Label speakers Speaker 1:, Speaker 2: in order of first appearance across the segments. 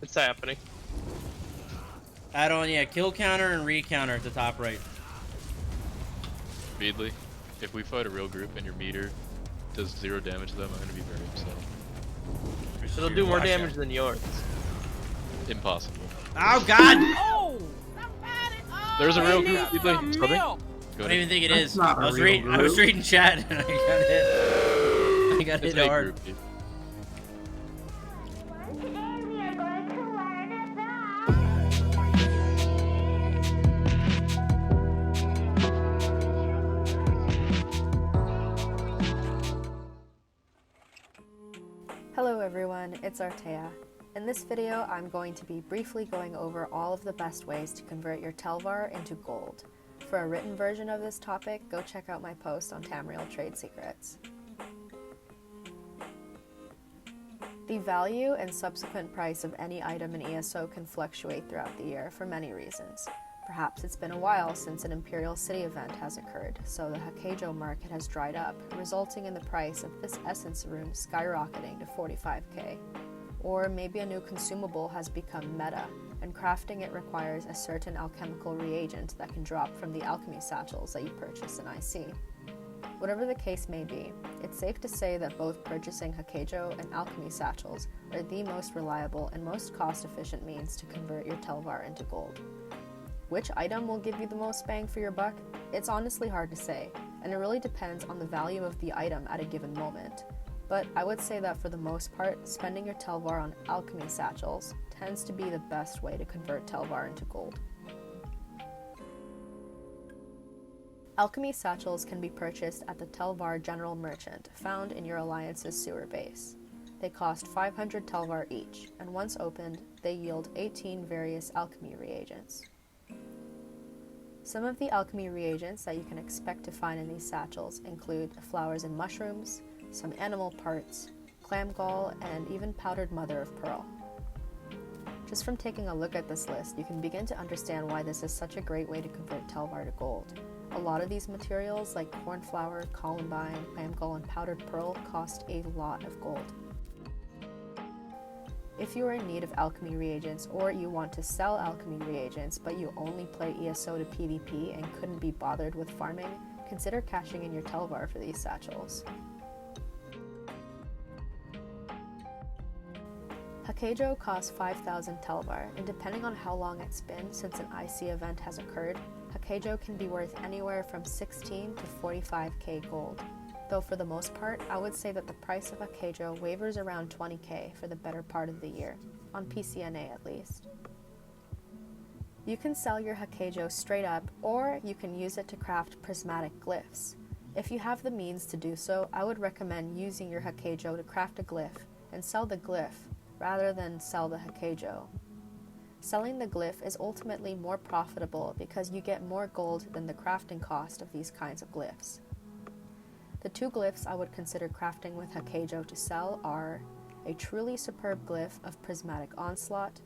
Speaker 1: It's happening.
Speaker 2: Add on, yeah, kill counter and recounter at the top right.
Speaker 3: Beedley, if we fight a real group and your meter does 0 damage to them, I'm gonna be very upset.
Speaker 1: It'll do more damage than yours.
Speaker 3: Impossible.
Speaker 2: Oh god!
Speaker 4: Oh!
Speaker 3: There's a real group,
Speaker 4: Need
Speaker 3: Beedley.
Speaker 4: some
Speaker 3: Something?
Speaker 4: milk.
Speaker 2: I don't even think it
Speaker 5: That's
Speaker 2: is.
Speaker 5: not
Speaker 2: I
Speaker 5: a
Speaker 2: was,
Speaker 5: real
Speaker 2: I was
Speaker 5: group.
Speaker 2: reading chat and I got hit. I got
Speaker 3: It's
Speaker 2: hit
Speaker 3: a
Speaker 2: hard.
Speaker 3: group, dude.
Speaker 6: Today we are going to learn about
Speaker 7: Hello everyone, it's Artea. In this video, I'm going to be briefly going over all of the best ways to convert your Telvar into gold. For a written version of this topic, go check out my post on Tamriel Trade Secrets. The value and subsequent price of any item in ESO can fluctuate throughout the year for many reasons. Perhaps it's been a while since an Imperial City event has occurred, so the Hakajo market has dried up, resulting in the price of this Essence Rune skyrocketing to 45k. Or maybe a new consumable has become meta, and crafting it requires a certain alchemical reagent that can drop from the alchemy satchels that you purchase in IC. Whatever the case may be, it's safe to say that both purchasing Hakajo and alchemy satchels are the most reliable and most cost-efficient means to convert your Telvar into gold. Which item will give you the most bang for your buck? It's honestly hard to say, and it really depends on the value of the item at a given moment. But I would say that for the most part, spending your Telvar on alchemy satchels tends to be the best way to convert Telvar into gold. Alchemy satchels can be purchased at the Telvar General Merchant, found in your Alliance's sewer base. They cost 500 Telvar each, and once opened, they yield 18 various alchemy reagents. Some of the alchemy reagents that you can expect to find in these satchels include flowers and mushrooms, some animal parts, clam gall, and even powdered mother of pearl. Just from taking a look at this list, you can begin to understand why this is such a great way to convert Telvar to gold. A lot of these materials, like cornflower, columbine, clam gall, and powdered pearl, cost a lot of gold. If you are in need of alchemy reagents, or you want to sell alchemy reagents but you only play ESO to PvP and couldn't be bothered with farming, consider cashing in your Telvar for these satchels. Hakajo costs 5,000 Telvar, and depending on how long it's been since an IC event has occurred, Hakajo can be worth anywhere from 16 to 45k gold. Though for the most part, I would say that the price of Hakajo wavers around 20k for the better part of the year, on PCNA at least. You can sell your Hakajo straight up, or you can use it to craft prismatic glyphs. If you have the means to do so, I would recommend using your Hakajo to craft a glyph and sell the glyph rather than sell the Hakajo. Selling the glyph is ultimately more profitable because you get more gold than the crafting cost of these kinds of glyphs. The two glyphs I would consider crafting with Hakajo to sell are a truly superb glyph of prismatic onslaught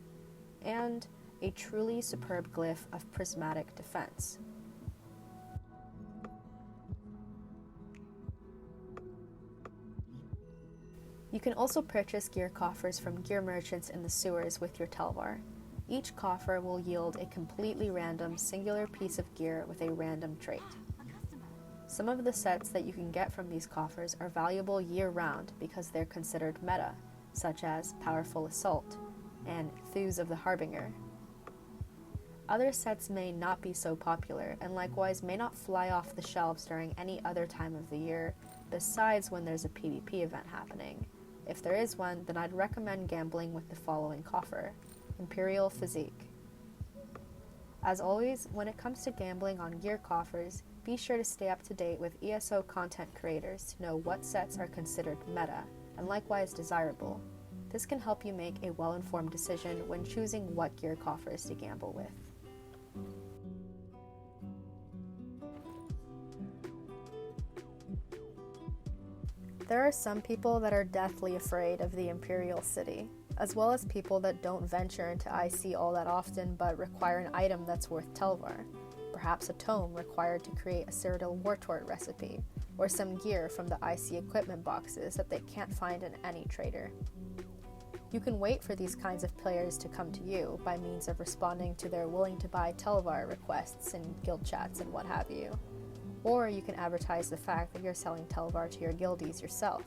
Speaker 7: and a truly superb glyph of prismatic defense. You can also purchase gear coffers from gear merchants in the sewers with your Telvar. Each coffer will yield a completely random singular piece of gear with a random trait. Some of the sets that you can get from these coffers are valuable year-round because they're considered meta, such as Powerful Assault and Thews of the Harbinger. Other sets may not be so popular and likewise may not fly off the shelves during any other time of the year besides when there's a PvP event happening. If there is one, then I'd recommend gambling with the following coffer: Imperial Physique. As always, when it comes to gambling on gear coffers, be sure to stay up to date with ESO content creators to know what sets are considered meta and likewise desirable. This can help you make a well-informed decision when choosing what gear coffers to gamble with. There are some people that are deathly afraid of the Imperial City, as well as people that don't venture into IC all that often but require an item that's worth Telvar. Perhaps a tome required to create a Cyrodiil Wartort recipe, or some gear from the IC equipment boxes that they can't find in any trader. You can wait for these kinds of players to come to you by means of responding to their willing to buy Televar requests in guild chats and what have you. Or you can advertise the fact that you're selling Televar to your guildies yourself.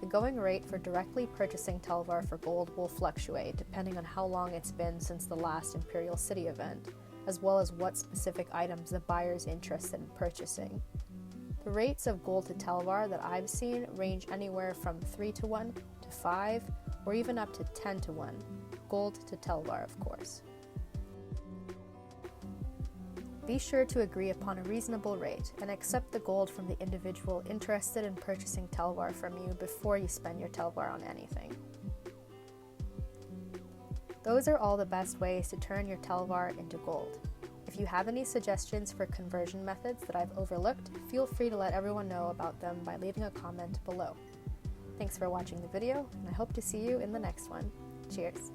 Speaker 7: The going rate for directly purchasing Televar for gold will fluctuate depending on how long it's been since the last Imperial City event, as well as what specific items the buyer is interested in purchasing. The rates of gold to Televar that I've seen range anywhere from 3 to 1 to 5, or even up to 10 to 1, gold to Televar of course. Be sure to agree upon a reasonable rate and accept the gold from the individual interested in purchasing Televar from you before you spend your Televar on anything. Those are all the best ways to turn your Televar into gold. If you have any suggestions for conversion methods that I've overlooked, feel free to let everyone know about them by leaving a comment below. Thanks for watching the video, and I hope to see you in the next one. Cheers!